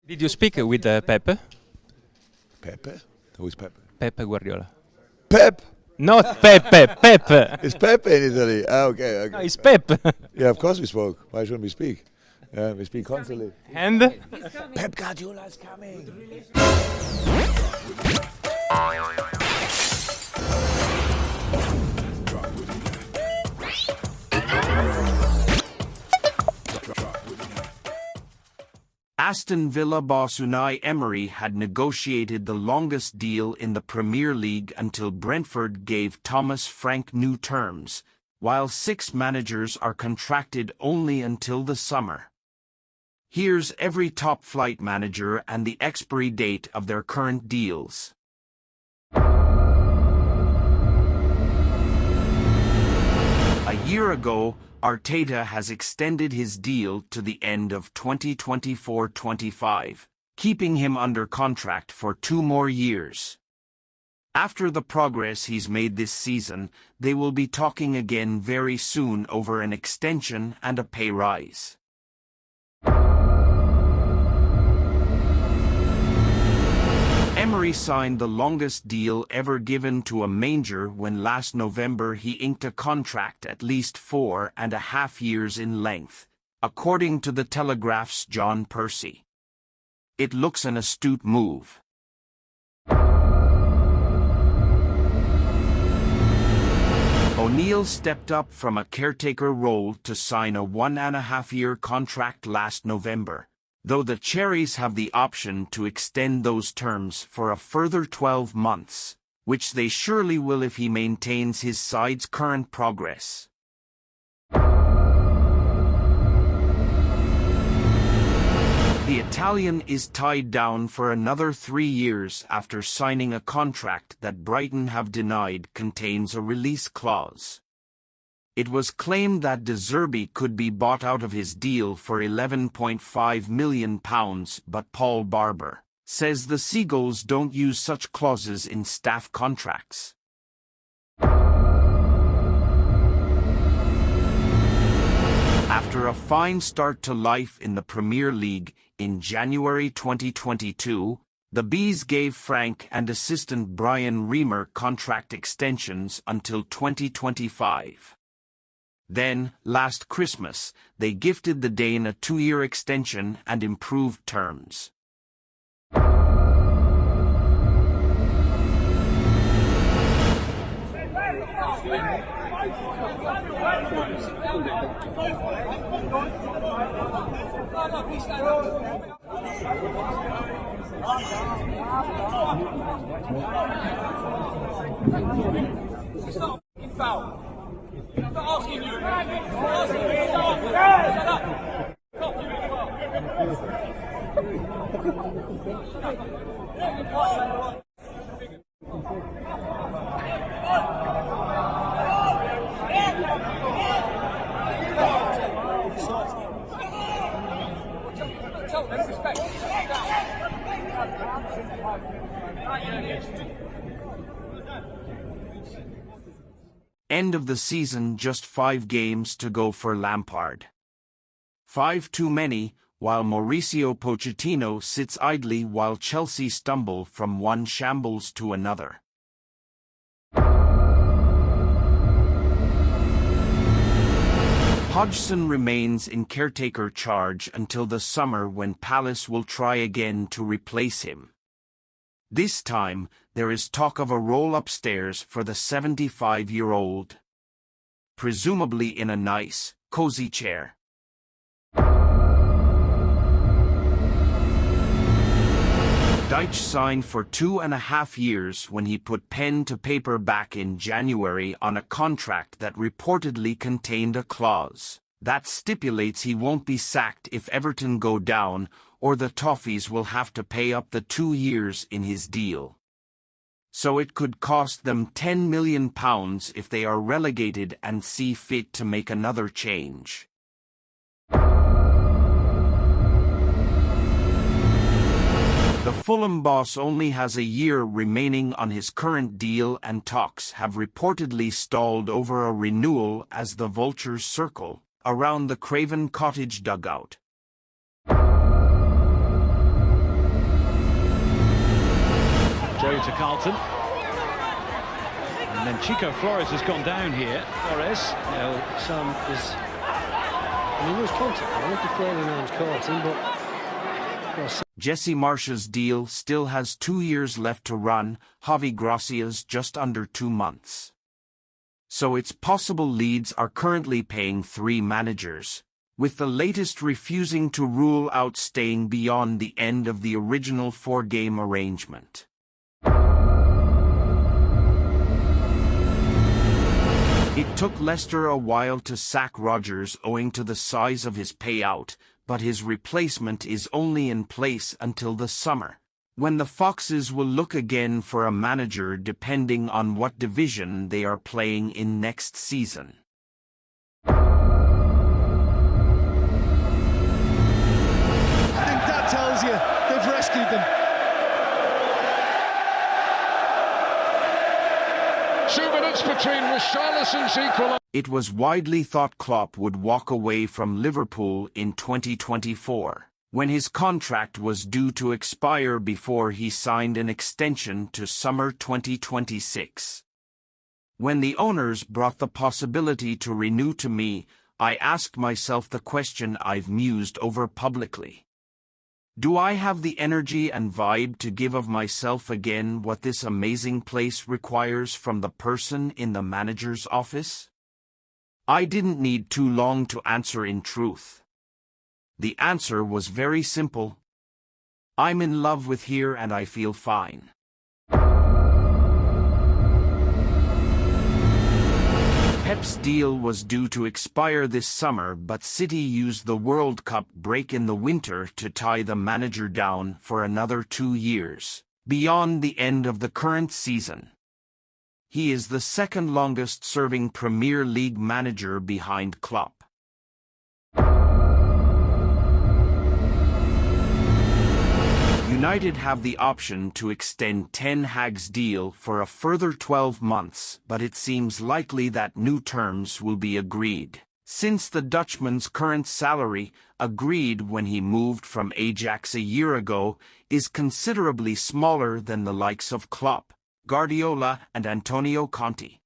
Did you speak with Pep? Pepe? Who is Pepe? Pep Guardiola. Pep! Not Pepe, Pep! It's Pepe in Italy. Ah, okay. No, it's Pep. Yeah, of course we spoke. Why shouldn't we speak? Yeah, we speak constantly. And? Pep Guardiola is coming! Aston Villa boss Unai Emery had negotiated the longest deal in the Premier League until Brentford gave Thomas Frank new terms, while 6 managers are contracted only until the summer. Here's every top-flight manager and the expiry date of their current deals. A year ago, Arteta has extended his deal to the end of 2024-25, keeping him under contract for 2 more years. After the progress he's made this season, they will be talking again very soon over an extension and a pay rise. Emery signed the longest deal ever given to a manager when last November he inked a contract at least 4.5 years in length, according to the Telegraph's John Percy. It looks an astute move. O'Neill stepped up from a caretaker role to sign a 1.5-year contract last November, though the Cherries have the option to extend those terms for a further 12 months, which they surely will if he maintains his side's current progress. The Italian is tied down for another 3 years after signing a contract that Brighton have denied contains a release clause. It was claimed that De Zerbi could be bought out of his deal for £11.5 million, but Paul Barber says the Seagulls don't use such clauses in staff contracts. After a fine start to life in the Premier League in January 2022, the Bees gave Frank and assistant Brian Reamer contract extensions until 2025. Then, last Christmas, they gifted the Dane a 2-year extension and improved terms. I'm not asking you. I'm asking you. End of the season, just 5 games to go for Lampard. 5 too many, while Mauricio Pochettino sits idly while Chelsea stumble from one shambles to another. Hodgson remains in caretaker charge until the summer when Palace will try again to replace him. This time, there is talk of a role upstairs for the 75-year-old. Presumably in a nice, cozy chair. Dyche signed for 2.5 years when he put pen to paper back in January on a contract that reportedly contained a clause that stipulates he won't be sacked if Everton go down, or the Toffees will have to pay up the 2 years in his deal. So it could cost them £10 million if they are relegated and see fit to make another change. The Fulham boss only has a year remaining on his current deal, and talks have reportedly stalled over a renewal as the vultures circle around the Craven Cottage dugout. to Carlton. And then Chico Flores has gone down here. Flores. Sam is... I mean, he was contact. I looked at Florian arms caught him, but... Jesse Marsch's deal still has 2 years left to run, Javi Gracia's just under 2 months. So it's possible Leeds are currently paying 3 managers, with the latest refusing to rule out staying beyond the end of the original 4-game arrangement. It took Leicester a while to sack Rodgers owing to the size of his payout, but his replacement is only in place until the summer, when the Foxes will look again for a manager depending on what division they are playing in next season. I think that tells you they've rescued them. 2 minutes between Richarlison's equaliser. It was widely thought Klopp would walk away from Liverpool in 2024, when his contract was due to expire before he signed an extension to summer 2026. When the owners brought the possibility to renew to me, I asked myself the question I've mused over publicly. Do I have the energy and vibe to give of myself again what this amazing place requires from the person in the manager's office? I didn't need too long to answer in truth. The answer was very simple. I'm in love with here and I feel fine. Pep's deal was due to expire this summer, but City used the World Cup break in the winter to tie the manager down for another 2 years, beyond the end of the current season. He is the second longest-serving Premier League manager behind Klopp. United have the option to extend Ten Hag's deal for a further 12 months, but it seems likely that new terms will be agreed, since the Dutchman's current salary, agreed when he moved from Ajax a year ago, is considerably smaller than the likes of Klopp, Guardiola and Antonio Conte.